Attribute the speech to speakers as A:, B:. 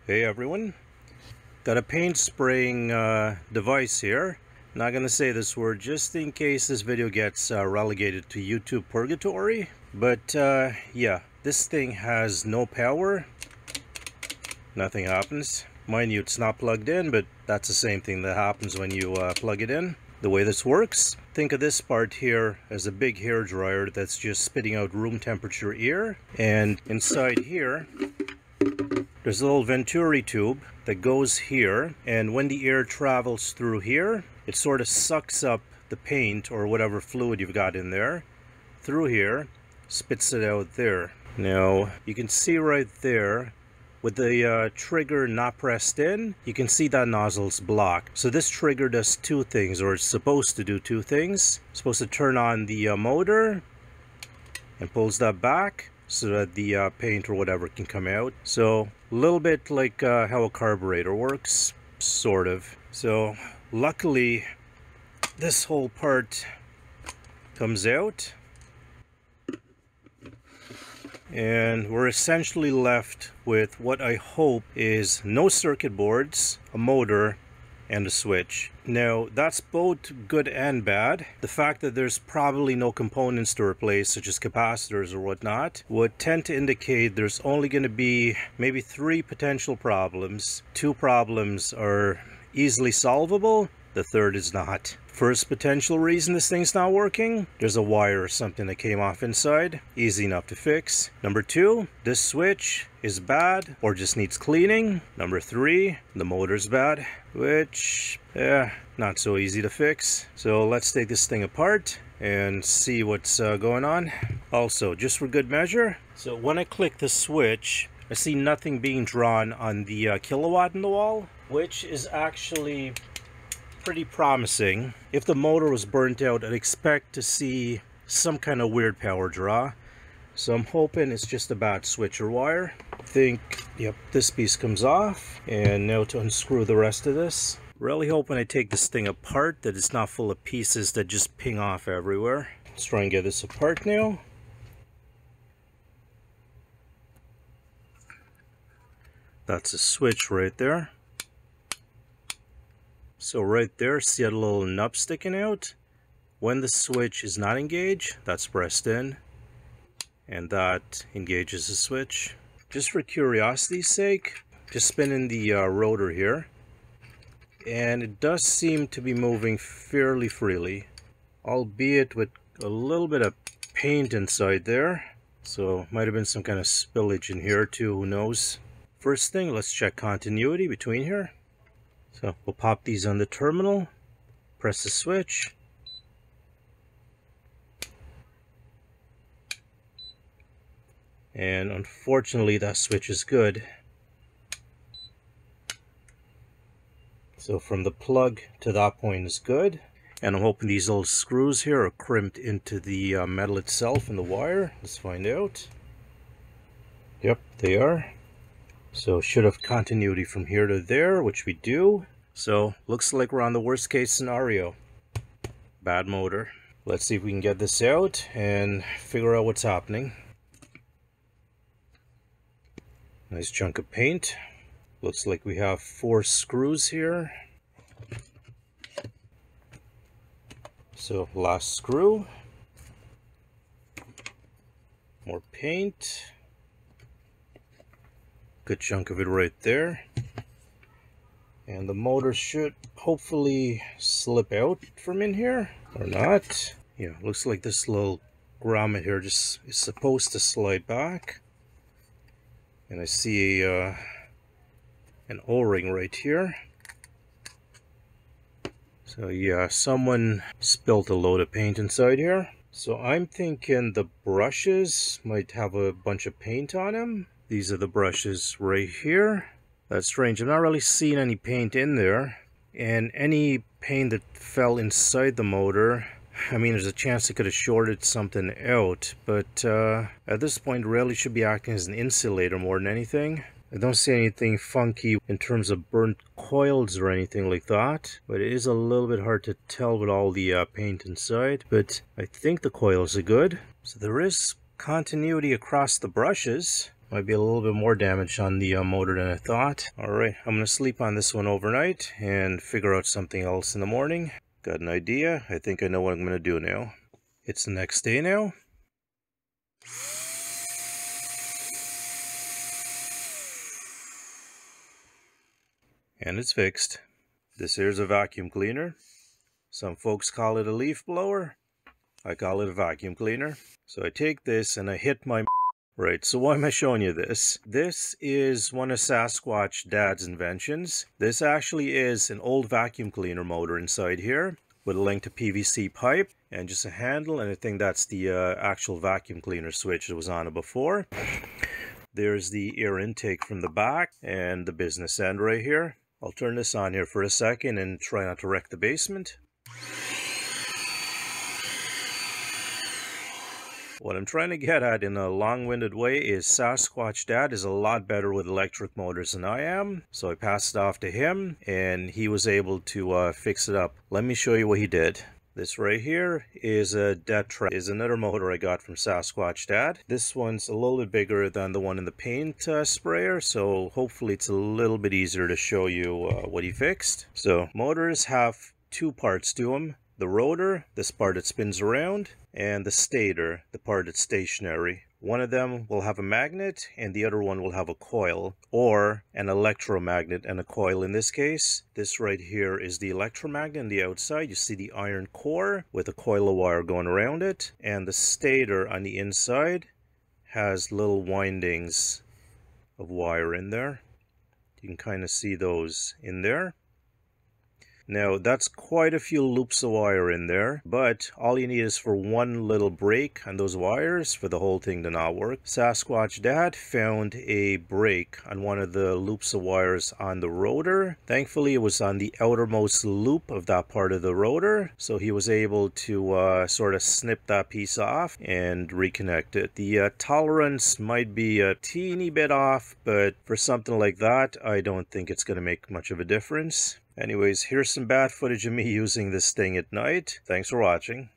A: Hey everyone, got a paint spraying device here. Not gonna say this word just in case this video gets relegated to YouTube purgatory, but yeah, this thing has no power. Nothing happens. Mind you, it's not plugged in, but that's the same thing that happens when you plug it in. The way this works, think of this part here as a big hair dryer that's just spitting out room temperature air, and inside here there's a little venturi tube that goes here, and when the air travels through here, it sort of sucks up the paint or whatever fluid you've got in there through here, spits it out there. Now you can see right there with the trigger not pressed in, you can see that nozzle's blocked. So this trigger does two things, or it's supposed to do two things. It's supposed to turn on the motor and pulls that back so that the paint or whatever can come out. So a little bit like how a carburetor works, sort of. So luckily this whole part comes out, and we're essentially left with what I hope is no circuit boards, a motor, and a switch. Now that's both good and bad. The fact that there's probably no components to replace, such as capacitors or whatnot, would tend to indicate there's only going to be maybe 3 potential problems. 2 problems are easily solvable, the third is not. First potential reason this thing's not working, there's a wire or something that came off inside, easy enough to fix. Number 2, this switch is bad or just needs cleaning. Number 3, the motor's bad, which not so easy to fix. So let's take this thing apart and see what's going on. Also, just for good measure, so when I click the switch, I see nothing being drawn on the kilowatt in the wall, which is actually pretty promising. If the motor was burnt out, I'd expect to see some kind of weird power draw. So I'm hoping it's just a bad switch or wire. I think, yep, this piece comes off. And now to unscrew the rest of this. Really hoping I take this thing apart, that it's not full of pieces that just ping off everywhere. Let's try and get this apart now. That's a switch right there. So right there, see that little nub sticking out? When the switch is not engaged, that's pressed in, and that engages the switch. Just for curiosity's sake, just spinning the rotor here, and it does seem to be moving fairly freely, albeit with a little bit of paint inside there. So might have been some kind of spillage in here too, who knows. First thing, let's check continuity between here. So we'll pop these on the terminal, press the switch, and unfortunately that switch is good. So from the plug to that point is good, and I'm hoping these little screws here are crimped into the metal itself and the wire. Let's find out. Yep, they are. So should have continuity from here to there, which we do. So looks like we're on the worst case scenario. Bad motor. Let's see if we can get this out and figure out what's happening. Nice chunk of paint. Looks like we have 4 screws here. So last screw. More paint. Good chunk of it right there. And the motor should hopefully slip out from in here, or not. Yeah, looks like this little grommet here just is supposed to slide back. And I see an O-ring right here. So yeah, someone spilled a load of paint inside here. So I'm thinking the brushes might have a bunch of paint on them. These are the brushes right here. That's strange. I'm not really seeing any paint in there. And any paint that fell inside the motor, I mean, there's a chance it could have shorted something out. But at this point, it really should be acting as an insulator more than anything. I don't see anything funky in terms of burnt coils or anything like that. But it is a little bit hard to tell with all the paint inside. But I think the coils are good. So there is continuity across the brushes. Might be a little bit more damage on the motor than I thought. Alright, I'm going to sleep on this one overnight and figure out something else in the morning. Got an idea. I think I know what I'm going to do now. It's the next day now. And it's fixed. This here's a vacuum cleaner. Some folks call it a leaf blower. I call it a vacuum cleaner. So I take this and I hit my... Right, so why am I showing you this? This is one of Sasquatch Dad's inventions. This actually is an old vacuum cleaner motor inside here with a linked PVC pipe and just a handle, and I think that's the actual vacuum cleaner switch that was on it before. There's the air intake from the back and the business end right here. I'll turn this on here for a second and try not to wreck the basement. What I'm trying to get at in a long-winded way is Sasquatch Dad is a lot better with electric motors than I am. So I passed it off to him and he was able to fix it up. Let me show you what he did. This right here is a Detra, is another motor I got from Sasquatch Dad. This one's a little bit bigger than the one in the paint sprayer, so hopefully it's a little bit easier to show you what he fixed. So motors have two parts to them. The rotor, this part that spins around, and the stator, the part that's stationary. One of them will have a magnet and the other one will have a coil, or an electromagnet and a coil in this case. This right here is the electromagnet on the outside. You see the iron core with a coil of wire going around it, and the stator on the inside has little windings of wire in there. You can kind of see those in there. Now that's quite a few loops of wire in there, but all you need is for one little break on those wires for the whole thing to not work. Sasquatch Dad found a break on one of the loops of wires on the rotor. Thankfully it was on the outermost loop of that part of the rotor, so he was able to sort of snip that piece off and reconnect it. The tolerance might be a teeny bit off, but for something like that I don't think it's going to make much of a difference. Anyways, here's some bad footage of me using this thing at night. Thanks for watching.